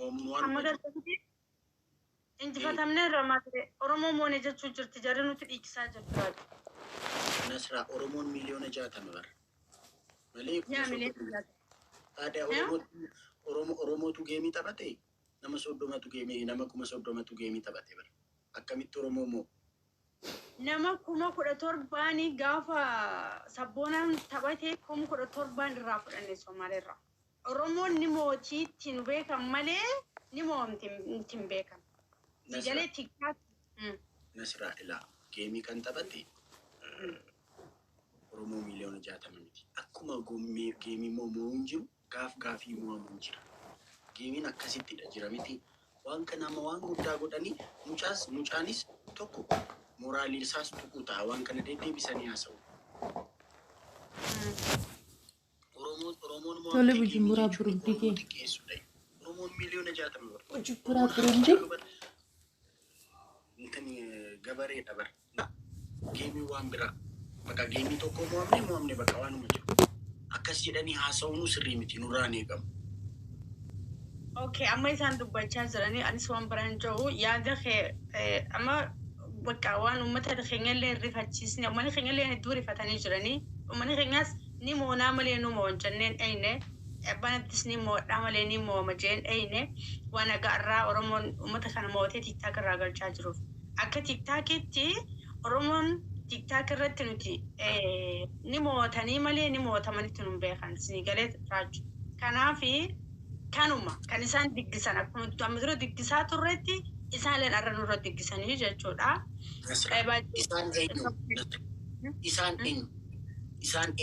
amma galtatti injifatamne ramate oromo moone jechu jirti jarri nuti dhiikisaa jirtu nasra oromoon miliyoona 60 bar malee ada oromotu geemii taphate nama soddomatu geemii nama kuma soddomatu geemii taphate bar akkamitti oromoo moo nama kuma 17 gaafa sabboonaan taphate kuma 17 irraa fudhanne Somaaleerraa oromoon ni mootii ittiin beekan malee ni moomti ittiin beekan galee tiktok nasra ila geemii kan taphate oromoo miliyoona 60 miti akkuma geemii moo jiru gaafii moo jira geemiin akkasittidha jira miti waan kana waan guddaa godhanii mucaanis tokko moraalii isaas tuquta waan kana deebisanii haasa'u oromoon moo tole bujumbura burundi ke oromoon miliyoona 60 bujumbura burundi intani gabare dabar geemii waan bira baka geemii tokko mo'amne baka waanuma jiru akkas jedhanii haasa'uun sirrii miti nurraan eegamu. Okay, amma isaan dubbachaa jiranii anis waan biraan jiru yaada amma bakka waan uummata keenyallee rifachiisne uummanni keenyallee hedduu rifatanii jiranii uummanni keenyas ni moonaa malee nu moon jenneen eyne abbanattis ni moodhaa malee ni mooma jeen eyne waan agarraa oromoon uummata kana mootee tiktok irraa galchaa jiruuf akka tiktokitti oromoon tiktok irratti nuti ni mootanii malee ni mootamanitti nu beekan sini galee raaju kanaafi kanuma kan isaan diggisan akkuma amma dura diggisaa turretti isaan leen arra nurra diggisanii jechuudha. Isaan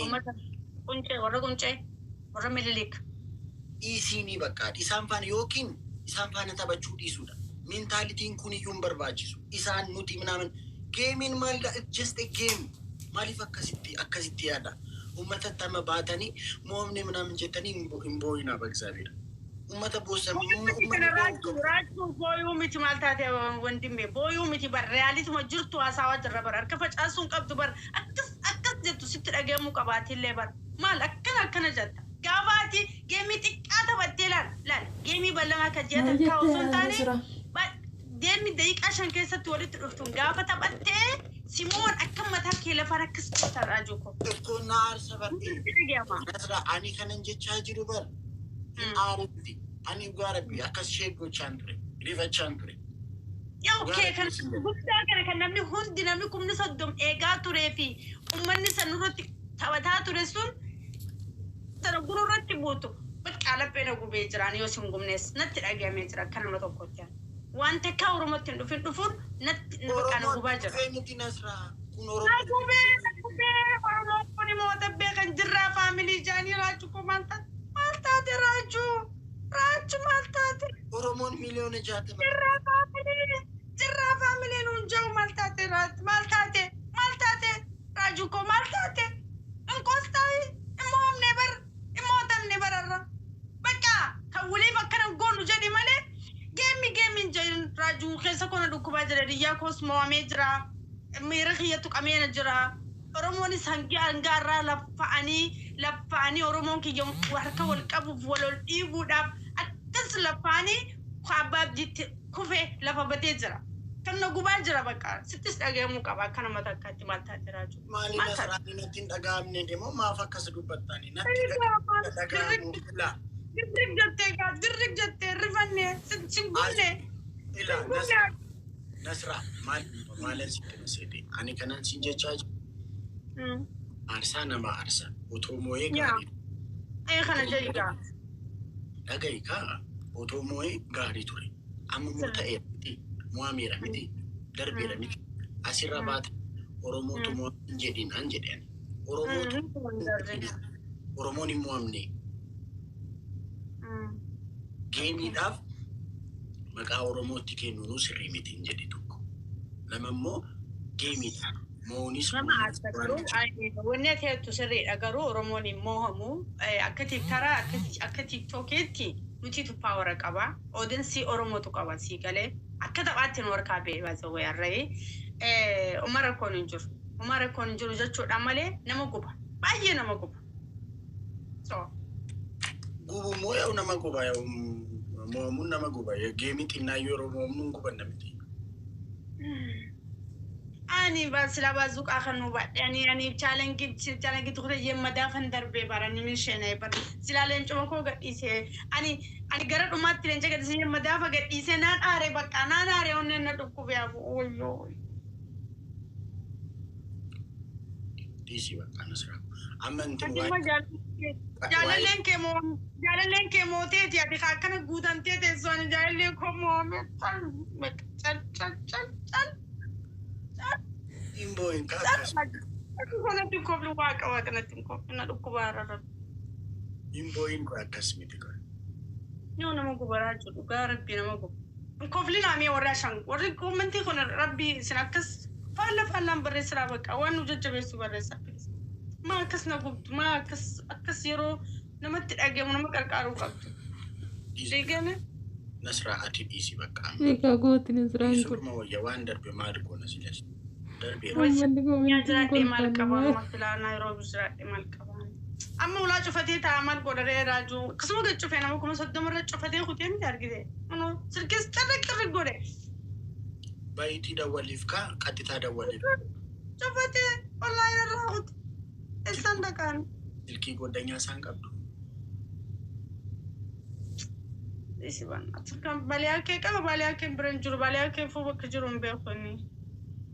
warra mililik. Isiinii bakka isaan faana yookiin isaan faana taphachuu dhiisuudha. Mentaalitiin kun iyyuu barbaachisu. Isaan nuti minaamin geemiin maalidha? Just a game. Maaliif akkasitti yaada? Uummata tama baatanii moomne minaamin jettanii hin boo'inaa bagzaabeedha. ummata bosan raaju boyu miti maltaate wandime boyu miti bar reality ma jirtu asawa jirra bar arka facaasun qabdu bar akkas jettu sitti dhageemu qabaatille bar mal akkana jatta gabaati geemi xiqqaata batteelan lan geemi ballama ka jeta ka usuntaane deemi daqiiqa 5 keessatti walitti dhuftun gaafa taphattee Simon akkama takkee lafa rakkas raaju ko naar sabatti nasra ani kanan jechaa jiru bar Arabti, ani Garabi, akas shego chandre, river chandre. Ya okay, kan guddaa kana namni hundi namni kumni soddom eegaa turee fi ummanni sanurratti taphataa ture sun sana gururratti buutu bakka laphee gubee jiraan yoo sin gumnees natti dhagaamee jira akka nama tokkotti. Waan takka Oromootti dhufuun natti bakka na gubaa jira. Miti nasra kun gubee Oromoo ni moota beekan jirraa faamilii jaanii raachuu komaanta. Maltate raju maltate Oromon miliyoona 60 jirra family nunjau maltate raju ko maltate enkostai imotam never arra baka kawuli bakana gonu jadi male gemi jain raju khesa kona dukuba jira riya kosmo amejra mirkhiyatu qamena jira Oromoni sangi angarra lafani Oromon ki jom warka wal qabu walol ibuudaf akkas lafani khabab jitte kufe lafa batee jira kan gubaa jira bakka sittis dhagaemu qaba kana matakkaatti maltaa jiraaju maali nasraani nutin dhagaamne demo maaf akkas dubbattani natti dhagaamu ila dirrik jatte rifanne singule ila nasra maal sitte ani kanan sinjechaa Arsa nama arsa otomoe gari kana jaiga dagaika otomoe gari ture amma muta'e muamira miti darbira miti asirabat oromo to mo jedin anjeden oromo ni muamne gemi daf maka oromo tikenu no sirri miti jedhi tokko lamammo gemi Monis wanne teettu sirriidha garuu Oromoon mohamu akkati karaa akkati TikTok'etti nuti power qaba audience Oromootu qaba si galee akka taphaatti nu warkaa bee baasoo yarree Umar koon jiru jechuudha malee nama guba baay'ee nama guba so gubu moo yaa nama guba yaa moomuun nama guba geemii xinnaa yeroo moomuun guban namti. Ani basila bazuka khanu badde ani challenge tukhre yemma dafan darbe barani min shene bar silalen chuma ko gadise ani gara dumatti lenje gadise yemma dafa gadise nan are bakka nan are onne na dukku be abu oyo disi bakka nasra amanti wa jalen ke mo tete ati khakana gudan tete so ani jalen ko mo me chal Imbo in kakas. Aku kena tukar luar kau kena tukar nak tukar barang. Imbo in kakas miti kau. Nyo nama ku barang tu tukar Rabbi nama ku. Kau beli nama orang sang. Orang kau menti kau nak Rabbi senakas fala beresra bak. Awan ujar cebesu beresra. Ma kas nak ma kas yero nama tidak agam nama karkaru kau. Jadi ni. Nasra hati isi bakka. Eka gooti Nasra. Isur mau jawan darbe mar ko nasilas. Ya jerat mal kawan masalah Nairobi jerat mal kawan. Amma ulah cufati taman kodare raju. Kesemua dah cufa nama kuma sedang mereka cufati khutian jar gitu. Mana serkis terek gore. Bayi tidak walif ka, kati tidak walif. Cufati online rahut. Esandakan. Ilki godanya sangkap tu. Isi ban. Atkan balik ke beranjur balik ke fuba kejurum berkoni.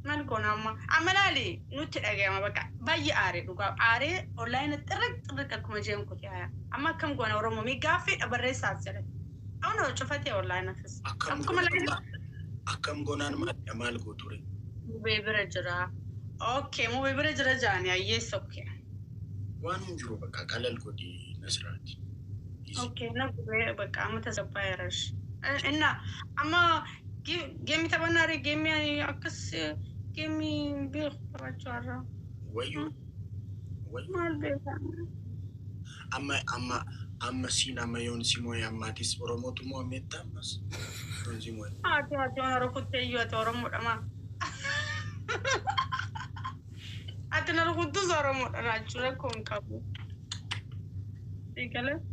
Man kona amalali nuti agama baka bayi are duka are online terek kuma jem ko ya amma kam gona oromo mi gafi abarre sasere awno chofate online afis akam gona mal go ture bebere jira okay mo bebere jira jani yes okay wan juro baka kalal ko di nasrati okay na baka amata zapayarash inna amma game tabanare game akas Kami berbicara. Wayu. Mal beza. Amma sina mayon simo ya matis oromo tu mo metamas. Don simo. Ati orang rukut teyu atau oromo ama. Ati na rukut tu oromo rajula kon kabu. Tikale.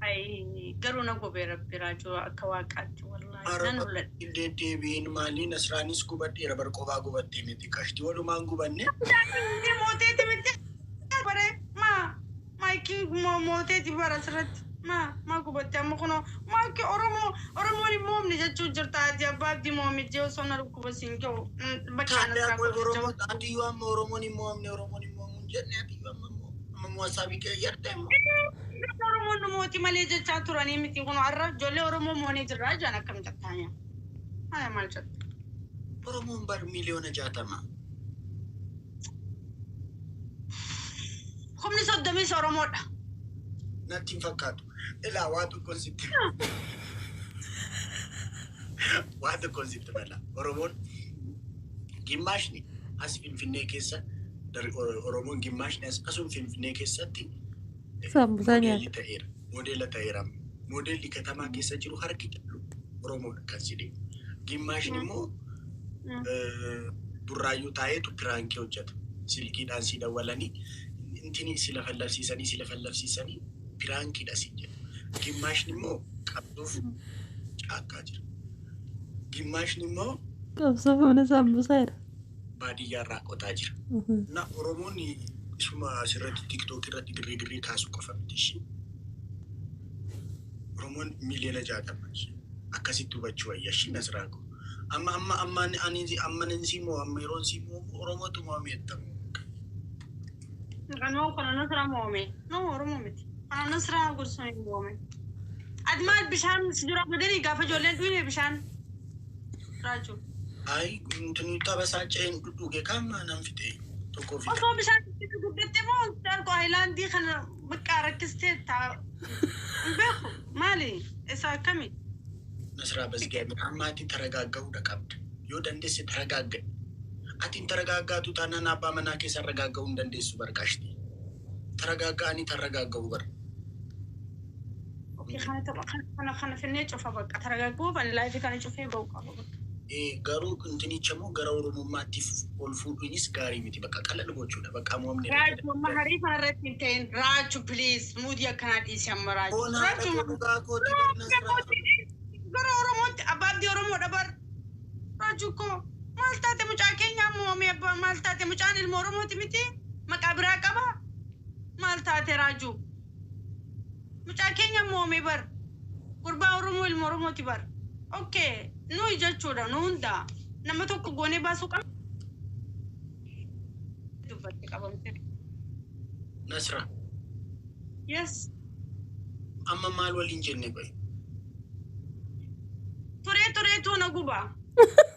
Ai garuna go beraju akawakat wallahi Inde bin mali nasranis kubat ira berkoba kubat timiti kashti walu mangu banne ni mote timiti bare ma ki mote ti barasrat ma kubat am kono ma ki oromo ni mom ni jachu jirta dia bab di mom je sonar ku basin ko bakana sa ko oromo andi wa oromo ni mom jenne ati wa mo wasabi ke yartem oromo moti maleje chaturani miti kono arra jolle oromo moni jirra jana kam jattanya haya malchat oromo bar miliona jatama khumni soddami oromo da nati fakatu ila watu concept mala oromo gimashni asfin finne kessa dar oromo gimashni asum finne kessati Sambusanya. Model tairam. Model di katama kesa jiru harki jalu. Oromo kasidi. Gimash ni mo burayu taye tu pranki ojat. Silki dan sida walani. Intini sila falaf sisani pranki da sija. Gimash ni mo kapduf akajir. Gimash ni mo Kapsa mana sambusaya. badi yarra kotajir. Na oromo ni Suma sirati TikTok irratti girri kaasu qofa miti. Oromoon miliyoona 60 akkasitti hubachuu wayyashi nasraako. Amma ninsi moo amma yeroon si moo Oromootu moo meettamu. Kanoo kana nasra moome. No Oromoo miti. Kana nasra gursan moome. Admaad bishaan sijura godani gaafa ijoolleen dhuune bishaan. Raaju. Ay kuntuni tabasaaceen dhuge kama nan fite. Osoo bishaan itti guddatte moo dargo Haayilaandii kana bakka rakkistee taa beeku maali isa akkami? Nasraa basgaami ammaatiin taragaaggahuudha qabda. Yoo dandeesse taragaagga. Atiin taragaaggaatu taanaan abbaa manaa keessa taragaaggahuu hin dandeessu barqaashti. Taragaaggaanii taragaaggahu bar. Kana finnee cufa bakka taragaaggahuuf ani laayifii kana cufee bahu qaba bakka. garuu kuntini chamo gara oromummaatiif ol fuudhuunis gaarii miti bakka qalala gochuudha bakka moomne Raaju maharii farratti ta'in Raaju please muudi akkana dhiisi amma Raaju. Raaju gara Oromootti abbaabdii Oromoo dabar. Raaju ko maal taate mucaa keenya moomee abbaa maal taate mucaan ilma Oromooti miti maqaa biraa qaba. Maal taate Raaju. Mucaa keenya moomee bar. Gurbaa Oromoo ilma Oromooti bar. Okay. No jechuudha nu hunda nama tokko goonee baasuu qaba. Dubbatti qabamte. Nasra. Yes. Amma maal waliin jenne bayi. Turee tuuna gubaa.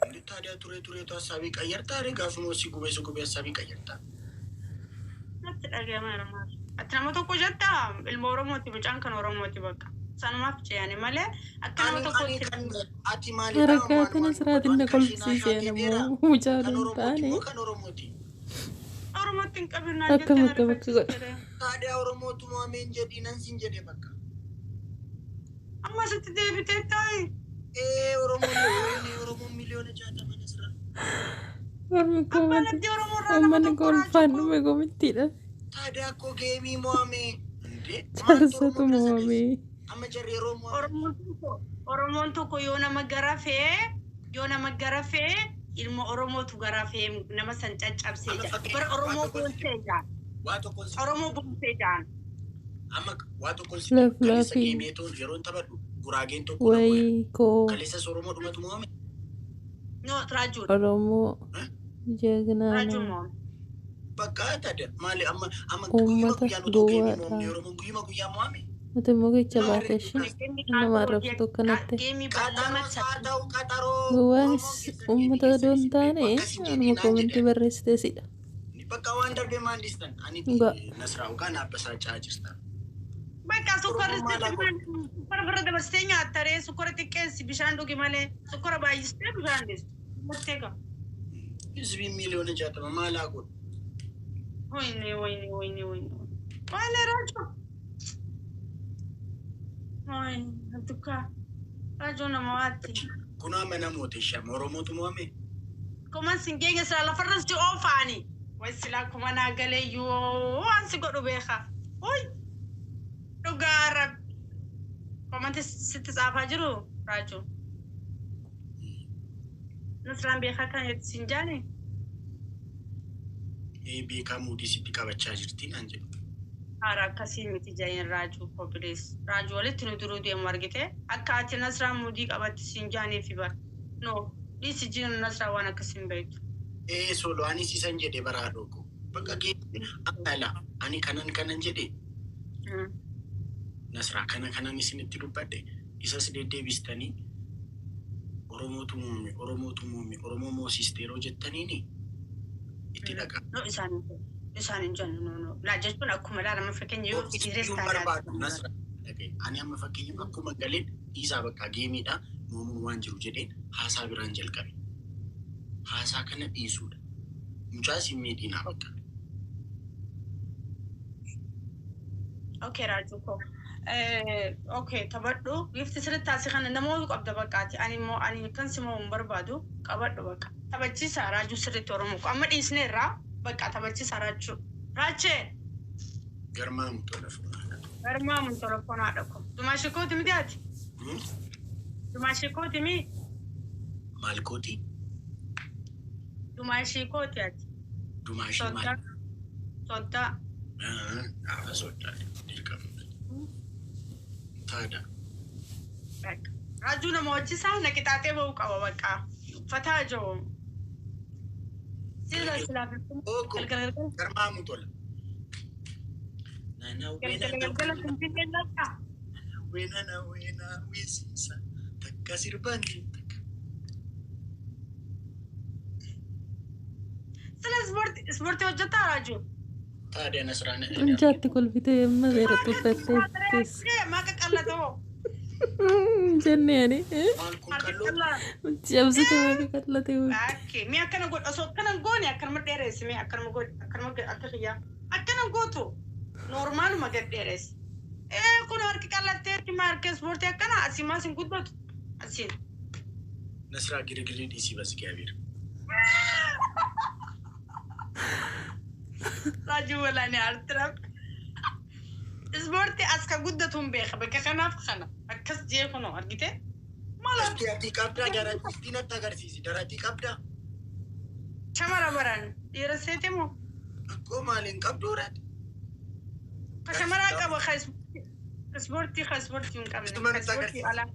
Ndi taadiyaa turee hasabii qayyartaa gaafuma si gubee hasabii qayyartaa. Natti dhaga'ama irmaa. Ati nama tokko jettaa ilma Oromooti mucaan kan Oromooti bakka. Sanumaaf ce'ani malee akka nama tokkotti. Ati maali? Harakaatan asirratti na kolfisiisee namoo mucaa taane. Kan Oromooti. Oromootti hin qabinaa Akkam akka godha. Taadiyaa Oromootu moomeen jedhi nan siin jedhe bakka. Amma sitti deebitee taa'e. Oromoon miliyoona 60 Nasra. Uummanni kolfaan dhume gomittiidha. Taadiyaa koo geemii moomee. Jaarsatu moomee. Amma jarri yeroo Oromoon tokko yoo nama garafee ilma Oromootu garafee nama san caccabsee jira. Bara Oromoo boonsee jira. Oromoo boonsee jira. Amma waa tokko si Laf geemeetoon yeroo taphadhu guraageen tokko wayi koo kaleessa Oromoo dhumatu moome. No Raaju. Oromoo jeegnaa Raaju moome. Bakka taada maali amma uummata gowwaadha. Oromoo guyyaa moome. Ati mukicha baatee shi nama arrabsitu akkanatti. Gowwaanis uummata doon taane anuma koominti barreessiteesidha. Bakka waan darbee maandistan ani Nasraa ugaan abbasaa caajirta. Bakka sukkarri sukkara dabarsitee nyaattaree sukkara xiqqeessi bishaan dhugi malee sukkara baay'istee bishaan deessu. Murteega. Hizbii miliyoona 60 maalaa godhu. Wayne. Maale Raaju. Ay, antuka. Raaju nama waati. Kuna mana moote shama Oromootu moome. Kuma singenge sila lafarras di ofaani. Way sila kuma naagale yoo ansi godhu beeka. Oy. Dhugaa Rabbi. Komante sitti tsaafaa jiru Raaju. Nasraan beekaa kan yetti sinjaani. Beekaa muudii sitti qabachaa jirti naan jedhu. Haara akkasii miti jayin Raaju kobilees. Raaju walitti nu duruu deemu argite. Akka ati Nasraan muudii qabatti sinjaanii fi bar. No, dhiisi jiran Nasraan waan akkasiin beektu. Solo ani sisan jedhe baraadhoo ko. Bakka geejjiba ani kanan jedhe. Nasraa kanan isinitti dubbadhe. Isas deddeebistanii Oromootu muume Oromoo moosiste yeroo jettaniini itti dhagaa. No isaan hin jennu no. Laa jechuun akkuma laalama fakkeenya yoo idirees taa'aa. Ani amma fakkeenya akkuma galeen dhiisaa bakka geemiidha muumuun waan jiru jedheen haasaa biraan jalqabe. Haasaa kana dhiisuudha. Mucaa simmiidhiinaa bakka. Okay Raaju ko. Okay taphadhu gifti sirriitti taasise kana namoota qabda bakkaati ani kan simoo hin barbaadu qabadhu bakka taphachiisa Raaju sirriitti Oromoo ko amma dhiisneerraa bakka taphachiisa Raaju Raachee Garmaamu tola fonaadha ko dumaashikooti miti ati dumaashikooti mi maal kooti dumaashikooti ati dumaashii maal soddaa soddaa taada. Raaju nama wajjisaa na qixaaxee ba'uu qaba bakka uffataa jiru. Garmaamu tola. Galgala finfinnee lakka. Weena weesiisa takka sirbanii takka. Sila ispoortii hojjetaa Raaju. Taadee Nasraan. Jaatti kolfitee amma seeratti uffatteettis. Maka qallatoo. Jenneeni. Cabsite maka qallatee. Mi akkana godha osoo akkana goone akkanuma dheeressi mi akkanuma godha akkanuma akka xiyyaa akkana gootu noormaaluma gad dheeressi. Kun harki qallatteetti marka ispoortii akkana asiin maas hin guddatu asiin. نسرا ግርግር ዲሲ በስኪያቢር راجو ولا أنا أرترب سبورتي أسكا قدتهم بيخ بكخنا فخنا أكس جيخنو أرجيته مالا استياتي قبدا دراتي دينا تاغرسيسي دراتي قبدا شمرا بران يرسيتمو اكو مالين قبدورات شمرا قبا خايس سبورتي مقابل سبورتي على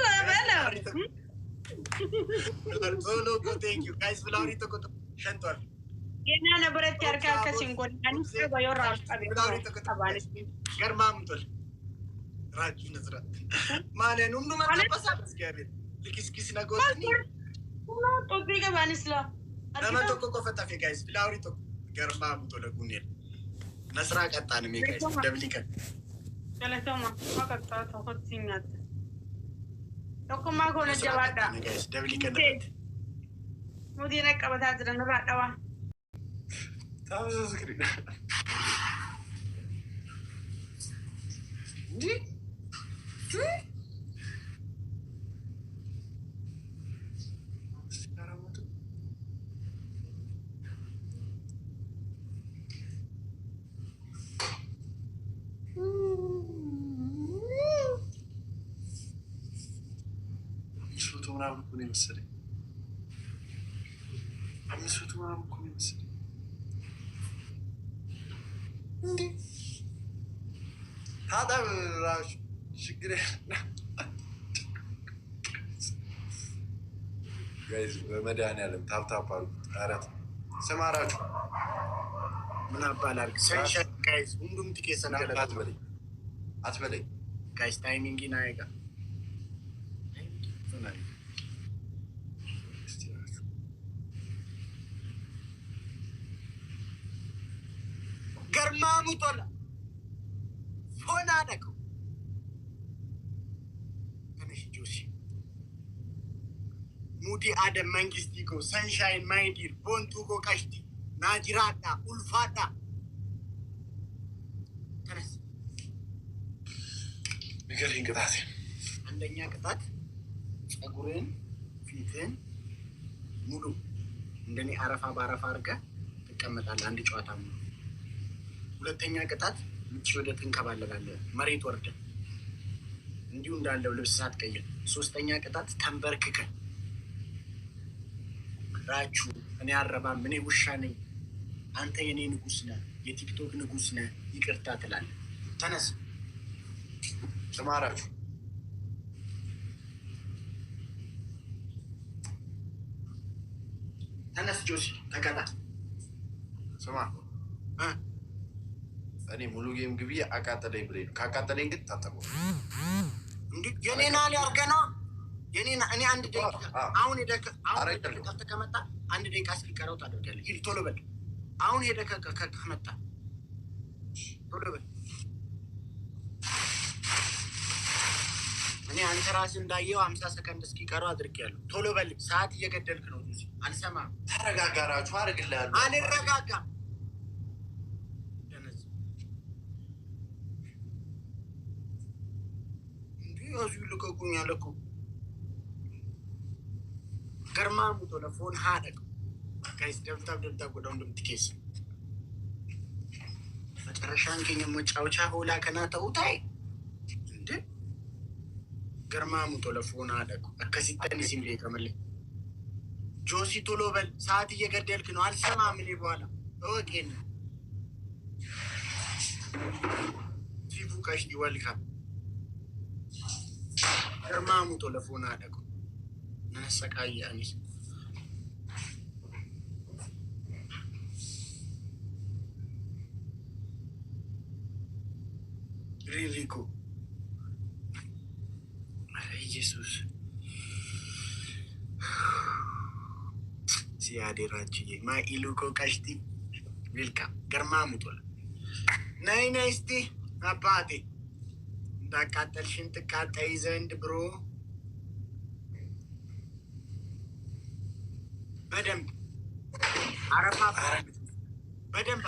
لا بلا Solo go thank you guys Flaurito ko shantor أنا بريت يركا كسينكون أنا سوى يورا Flaurito ko garmam tol راجو نزرات ما لنوم ما تبصا بس كابير لكيس نغوتني لا توديك بانسلا لما توكو كفتا في guys Flaurito garmam tol غونيل نسرا قطان مي guys دبليكن يلا توما ما قطعت تاخذ سينات توكو ما كون جوادا guys دبليكن مدينك أبدا تدرنا بعدها تعال ذكري دي ምናምን እኮ ነው የመሰለኝ። 500 ምናምን እኮ ነው የመሰለኝ። እንዴ ታዲያ ራሱ ችግር ጋይዝ በመድኃኒዓለም ታፕታፕ አድርጉት። ኧረ ስማራችሁ ምን አባላል ሰንሻ ጋይዝ ሁሉም ትኬሰን አትበለኝ ጋይዝ ታይሚንግ ናይጋ ገርማሙ ጦላ ፎና ነከው ትንሽ ጆሲ ሙዲ አደም መንግስቲ ኮ ሰንሻይን ማይዲር ቦንቱ ኮ ቀሽቲ ናጅራዳ ኡልፋዳ ተነስ ንገሪኝ ቅጣት። አንደኛ ቅጣት ጸጉርን ፊትን ሙሉ እንደኔ አረፋ ባረፋ አድርገህ ትቀመጣለህ አንድ ጨዋታ ሙሉ። ሁለተኛ ቅጣት ምጭ ወደ ትንከባለላለህ መሬት ወርደህ እንዲሁ እንዳለው ልብስ ሳትቀይር። ሶስተኛ ቅጣት ተንበርክከህ ራቹ እኔ አረባም እኔ ውሻ ነኝ አንተ የኔ ንጉስ ነህ የቲክቶክ ንጉስ ነህ ይቅርታ ትላለህ። ተነስ ስማራችሁ ተነስ ጆሲ ተቀጣ። ስማ እኔ ሙሉ ጌም ግቢ አቃጠለኝ ብለኝ ነው። ካቃጠለኝ ግን ታጠበው እንዴ የኔና ሊያርገና የኔና እኔ አንድ ደቂቃ አሁን ሄደህ አሁን ከመጣ አንድ ደቂቃ እስኪቀረው ታደርጋለህ። ሂድ ቶሎ በል አሁን ሄደህ ከመጣ ቶሎ በል። እኔ አንተ ራስህ እንዳየው 50 ሰከንድ እስኪቀረው አድርጌያለሁ። ቶሎ በል ሰዓት እየገደልክ ነው። አልሰማም። ተረጋጋራችሁ አድርግልሃለሁ። አልረጋጋም። እዚሁ ልቀቁኝ አለ እኮ ገርማሙ ቶለፎን ሀደቅ ጋይስ ደብታብ ጎዳው እንደምትኬስ መጨረሻን ከኛ መጫወቻ ሆላ ከና ተውታይ እንዴ ገርማሙ ቶለፎን ሀደቅ አከሲተን ሲምሌ ከመለ ጆሲ ቶሎ በል ሰዓት እየገደልክ ነው። አልሰማም። እኔ በኋላ ኦኬና ፊፉ ካሽ ዲዋልካ ገርማሙ ቶለፎን ሀደቅ ነሰቃይ አኒስ ሪሪኮ ኢየሱስ ሲያዴራችዬ ማኢሉኮ ቀሽቲ ዊልካ ገርማሙ ቶለ ናይ ናይ እስቲ አባቴ እንዳቃጠልሽን ትቃጠይ ዘንድ ብሮ በደንብ አረፋ በደንብ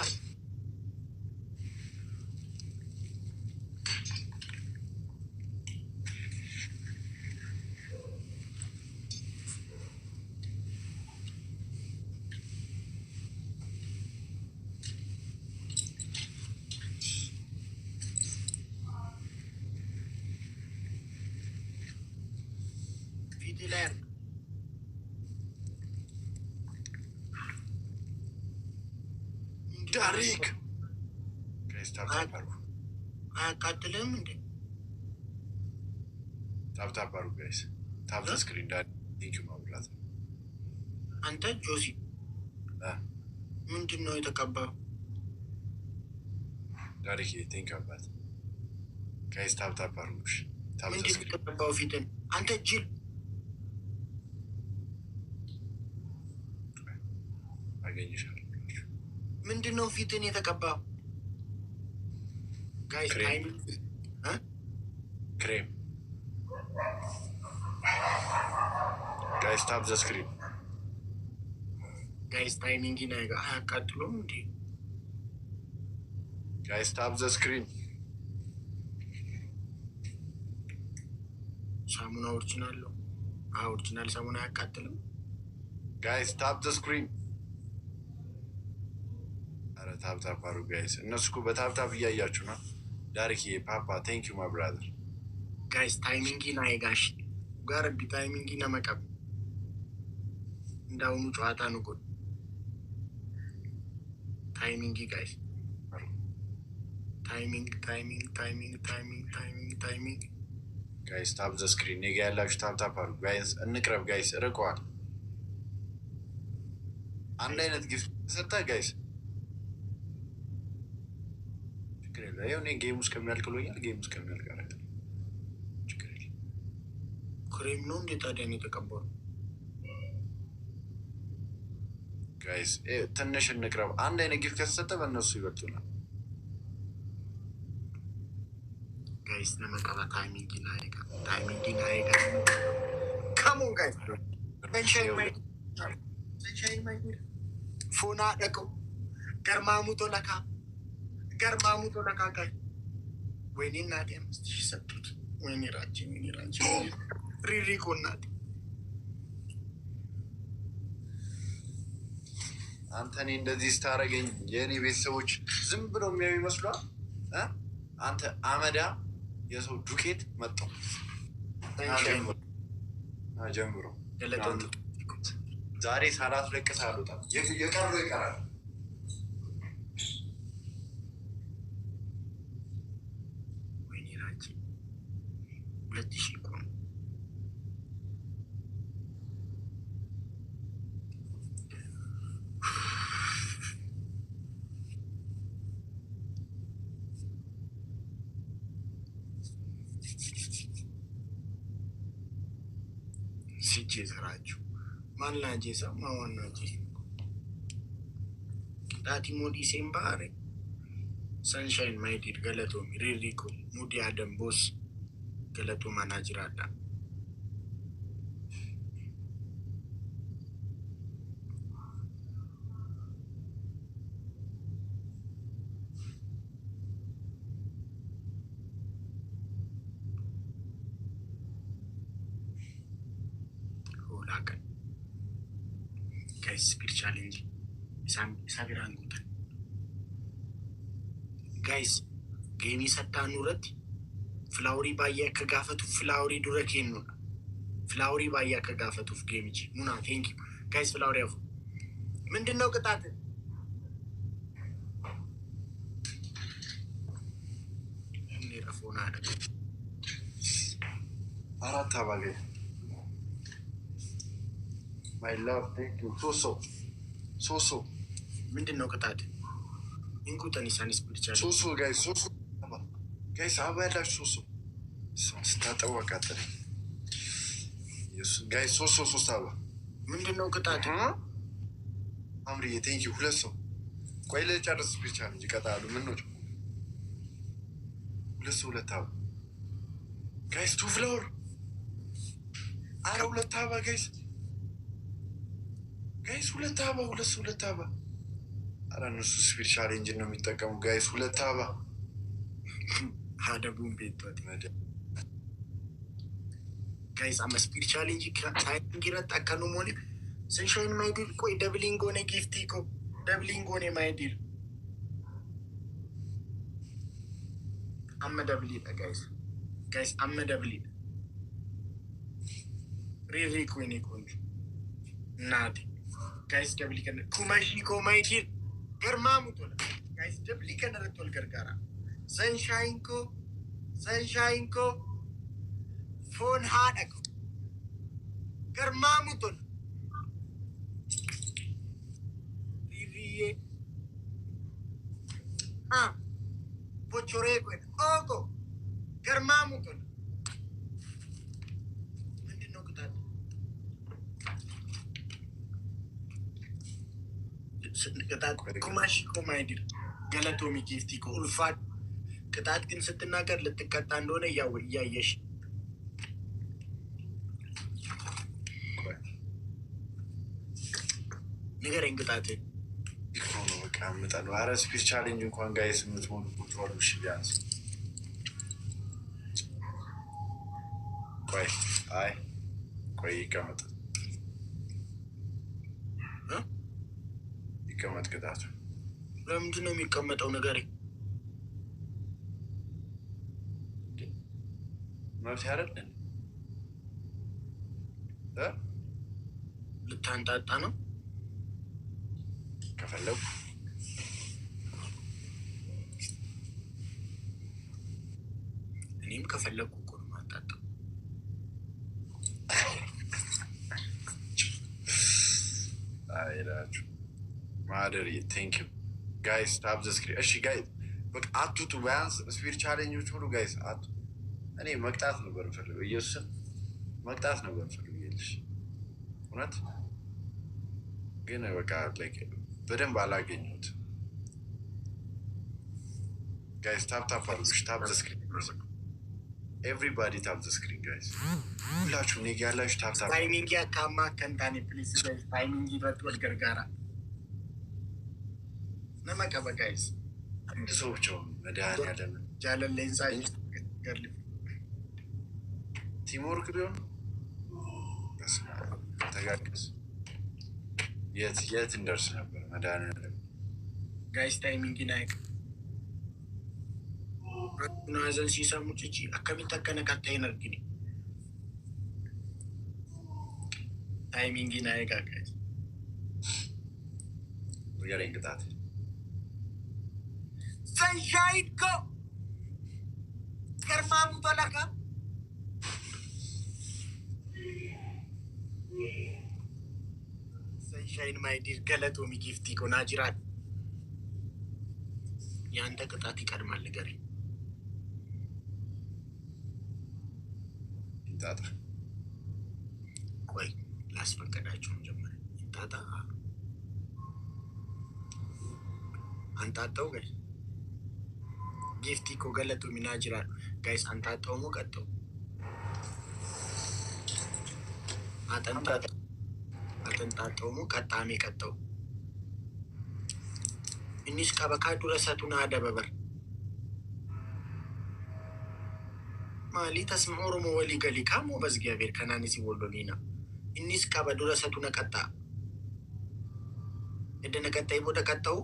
ላር ዳሪክ ጋይስ ታፕ አቃጥልም እንዴ ታፕ አድርጉ ጋይስ ታፕ ስክሪን ዳር ቲንክ ዩ ማብራት አንተ ጆሲ ምንድነው የተቀባው ዳሪክ ቲንክ ዩ አባት ጋይስ ታፕ አድርጉሽ ታፕ ምንድነው የተቀባው ፊትን አንተ ጅል አገኝሻለሁ ምንድነው ፊትን የተቀባው ጋይስ ታይም ክሬም ጋይስ ታፕ ዘ ስክሪን ጋይስ ታይሚንግ ይናጋ አያቃጥሎም እንዴ ጋይስ ታፕ ዘ ስክሪን ሳሙና ኦሪጂናል ነው ኦሪጂናል ሳሙና አያቃጥልም ጋይስ ታፕ ዘ ስክሪን አረ ታፕ አድርጉ ጋይስ እነሱ እኮ በታፕ እያያችሁ ነው ዳሪክ ፓፓ ቴንክ ዩ ማይ ብራዘር ጋይስ ታይሚንግ ይናጋሽ ጋር ዲ ታይሚንግ ይናመቀብ እንዳውኑ ጨዋታ ነው ጎል ታይሚንግ ጋይስ ታይሚንግ ጋይስ ታፕ ዘ ስክሪን ነገ ያላችሁ ታፕ አድርጉ ጋይስ እንቅረብ ጋይስ ርቀዋል አንድ አይነት ጊፍት ሰጣ ጋይስ ችግር የለም ይኸው እኔ ጌም ውስጥ ከሚያልቅሎኛል ጌም ውስጥ ከሚያልቅ አረጋል ችግር የለም ክሬም ነው እንዴ ታዲያ ነው የተቀባው ጋይስ ትንሽ እንቅረብ አንድ አይነት ጊፍት ከተሰጠ በእነሱ ይበልጡናል ጋይስ ለመቀባ ታይሚንግ ይናጋ ካሞን ጋይስ ሰንሻይን ማይ ፎና ደቀው ገርማሙ ቶለካ ጋር ወይኔ እናቴ 5,000 ሰጡት ወይኔ ራጂ ሪሪኮ እናቴ አንተ እኔ እንደዚህ ስታረገኝ የእኔ ቤተሰቦች ዝም ብለው የሚያዩ ይመስሏል አንተ አመዳ የሰው ዱቄት መጣው ጀምሮ ዛሬ ሳላት ለቅስ አልወጣም የቀሩ ይቀራል ወይኔ ራጂ 2,000 እኮ ነው ሲጄ ዘራችሁ ማንላ ጄሳ ማዋና ጄ ዳቲ ሞዲ ሴምባሬ ሰንሻይን ማይዲድ ገለቶ ሪሪኮ ሙዲ አደምቦስ ገለቶ ማናጅራዳ guys speed challenge isabiran gutan guys gemi satanurat flowery baya kagafatu flowery durakenu flowery baya kagafatu gemichi muna thank you guys flowery of ምንድነው ቅጣት እኔ ረፎና አደ አራት አባገ my love thank you ሶሶ ምንድነው ቅጣት እንቁጠን ኢሳኒስ ብቻ ሶሶ ጋይስ አባላችሁ ሶሶ ስታጠው አቃጠለ ጋይስ ሶሶ አባ ምንድነው ቅጣት አምሪ ቴንክ ዩ ሁለት ሰው ቆይ ለጨርስ ብቻ እንጂ ቀጣሉ ምን ነው ሁለት አባ ጋይስ ቱ ፍላወር አረ ሁለት አባ ጋይስ ሁለት አባ አረ እነሱ ስፒድ ቻሌንጅ ነው የሚጠቀሙ ጋይስ ሁለት አባ ሀደቡን ቤቷት መደ ጋይስ አመ ስፒድ ቻሌንጅ ታይሚንግ ይረጣከኑ ሞኒ ሰንሻይን ማይዲል ቆይ ደብሊንግ ሆነ ጊፍት እኮ ደብሊንግ ሆነ ማይዲል አመ ደብሊ ጋይስ አመ ደብሊ ሪሪ ኩኒ ቆንጆ ናቲ ጋይስ ደብሊ ከነ ኩማሺ ኮማይቲር ገርማሙ ቶለ ጋይስ ደብሊ ከነ ረቶል ገርጋራ ሰንሻይንኮ ፎን ሃደኮ ገርማሙ ቶለ ሪሪዬ ቦቾሬ ቆይ ኦኮ ገርማሙ ቶለ ምንድነው ቅጣት ቅጣት ኩማሺ ኮማይዲር ገለቶሚ ጊፍቲ ኮልፋት ቅጣት ግን ስትናገር ልትቀጣ እንደሆነ እያየሽ ንገረኝ። ቅጣት ሆኖ በቃ አምጣለሁ። ኧረ ስፒድ ቻሌንጅ እንኳን ጋይስ የምትሆኑ ቁጥሩ እሺ ቢያንስ ቆይ ይቀመጥ ቅጣቱ ለምንድን ነው የሚቀመጠው? ንገረኝ። መብት አይደለን ልታንጣጣ ነው ከፈለጉ እኔም ከፈለጉ እኮ ነው ማንጣጣው። አይላችሁ ማደር ቴንክ ዩ ጋይስ ታፕ ዘ ስክሪን። እሺ ጋይስ በቃ አቱቱ ቢያንስ ስፒድ ቻሌንጆች ሁሉ ጋይስ አቱ እኔ መቅጣት ነበር ፈልገው ኢየሱስን መቅጣት ነበር ፈልገው ይልሽ እውነት ግን በቃ ላይክ በደንብ አላገኘሁት። ጋይስ ታፕ አድርጉሽ። ታፕ ዘ ስክሪን ኤቭሪባዲ ታፕ ዘ ስክሪን ጋይስ ሁላችሁ እኔ ጋ ያላችሁ ታፕ ታይሚንግ ያካማ ከንታኔ ፕሊስ ጋይስ ታይሚንግ ይበጥወል ገርጋራ ነመቀበ ጋይስ አንድ ሰው ብቻውን መድኃኒዓለም ጃለል ሌንሳይ ገርል ቲምወርክ ቢሆን ተጋግዝ የት እንደርስ ነበር። መድኃኒዓለም ጋይስ ታይሚንግ ናይክ ናዘን ሲሰሙ ጭጪ አከሚተከነ ቀጣይ ነርግኒ ታይሚንግ ናይክ ጋይስ ወያለኝ ቅጣት ሰንሻይን ኮ ገርማሙ ተላካ ሰንሻይን ማይዲር ገለቶሚ ጊፍቲ ኮ ናጅራት ያንተ ቅጣት ይቀድማል። ንገረኝ። ይንጣጣ ቆይ ላስፈቀዳችሁ መጀመሪያ ይንጣጣ አንጣጣው ጋይስ ጊፍቲ ኮ ገለቶሚ ናጅራት ጋይስ አንጣጣው ሞ ቀጠው አጠንጣጣው ሞ ቀጣሜ ቀጠው እኒስ ቀበካ ዱረሰቱን አደበበር ማሊ ተስማ ኦሮሞ ወሊ ገሊ ካሞ በዝግዚአብሔር ከናኒሲ ወሎሊና እኒስ ቀበ ዱረሰቱን ቀጣ እደነ ቀጣይ ቦደ ቀጣው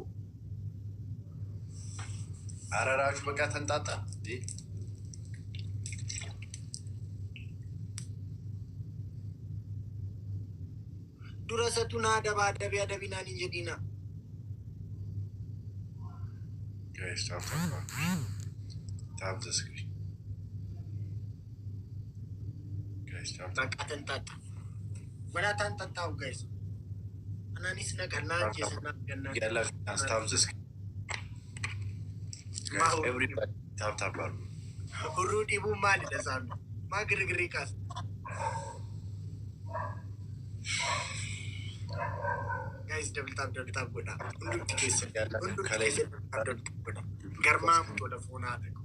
አረራችሁ በቃ ተንጣጣ ዱረሰቱን አደባ አደቢያ ደቢናን እንጀዲና ጋይስ ታፕ ዘ ስክሪን ጋይስ በቃ ተንጣጣ ወላ ተንጣጣው ጋይስ አናኒስ ነገርና ጀሰና ገና ያላችሁ ታፕ ዘ ስክሪን ኤቭሪባዲ ታፕ አሉ ሁሩ ዲቡ ማል ለሳሉ ማግርግሪ ካስ ጋይስ ደብል ታፕ ጎዳ ሁሉ ትኬስ ከላይ ገርማሙ ቴሌፎና አደረገ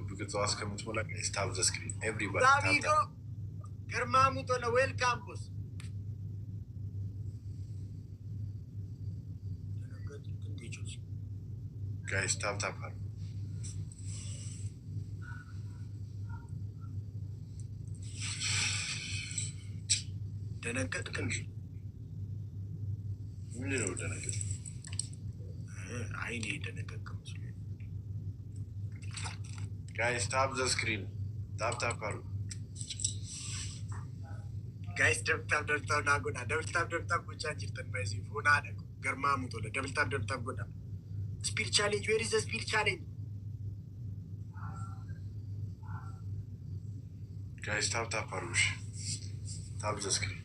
ብግጽ አስከምትሞላ ጋይስ ታፕ ዘ ስክሪን ኤቭሪባዲ ዳቪዶ ገርማሙ ቶለ ዌልካም ቦስ ጋይስ ታፕ አሉ ደነገጥክ እንጂ ምንድን ነው ደነገጥ? አይኔ ደነገጥክ መስሎኝ። ጋይስ ታፕ ዘ ስክሪን ታፕ አሉ Guys, double tap na goda. Double tap gocha jirtan baisi. Phone aada ko. Garma mutola. Double tap goda. Speed challenge. Where is the speed challenge? Guys, tap Arush. Tap the screen.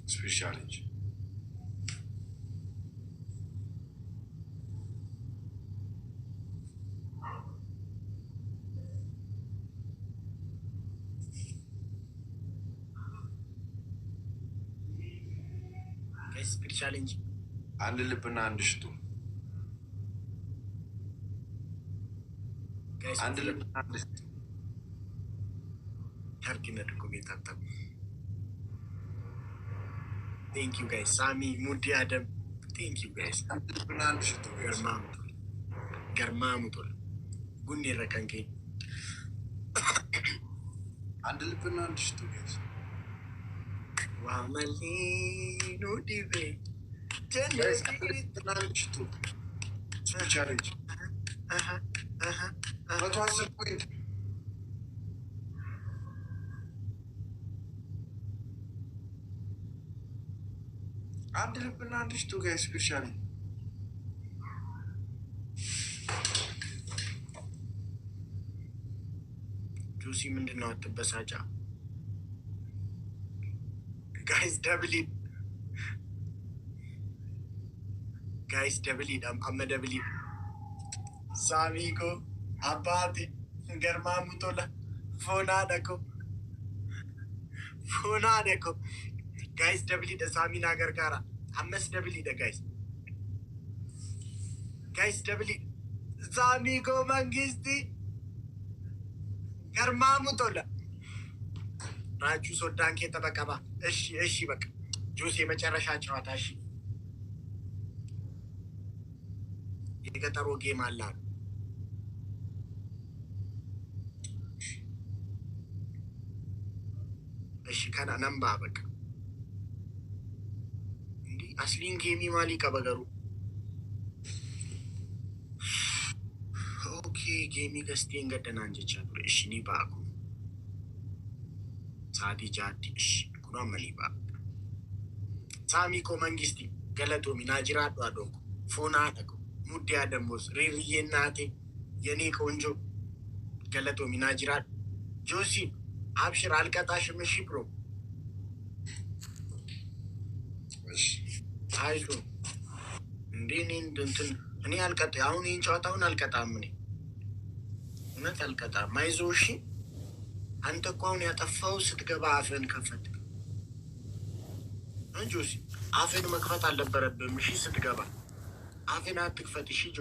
Speed challenge. Guys, speed challenge. And the lip and understood. Guys, and the lip and understood. Thank you guys. Sami, Mudi Adam. Thank you guys. Garmamutul. Gunni rakanki. And the lip and understood, guys. Wamali Nudive. Guys, and the lip and understood. Speed challenge. What was the point? And the lip and understood, guys, speed challenge. Juicy Mind not the Basaja. Guys, double it. Guys, double it. I'm a double it. Sami ko, Abadi, Garmamutola, Fonadako. Guys, double it. Sami Nagarkara. I'm a double it, guys. Guys, double it. Sami ko Mangisti. Garmamutola. Raju so danke tabakaba. Eshi bak. Juicy Macharasha Chatashi. Ikataro game Allah. Eshi kana namba bak. Ndi aslin game mali kabagaru. Okay, game gastinga tananje chapur eshi ni baku. Sadi jati eshi kuna mali ba. Sami ko mangisti galato minajira adoko. Fona adako. Mudi Adamos, Riri Nati, Yani Konjo, Galato Minajirat, Josie, Abshir Alcatash Meshipro. I do. Dinin Dunton, any Alcataun in Chotown Alcatamni. Not Alcata, my Zoshi, Antoquoni at a faucet gabaf and comfort. And Josie, Afin Macfata Lebarat, Mishis at Gaba. I've been at the fetish.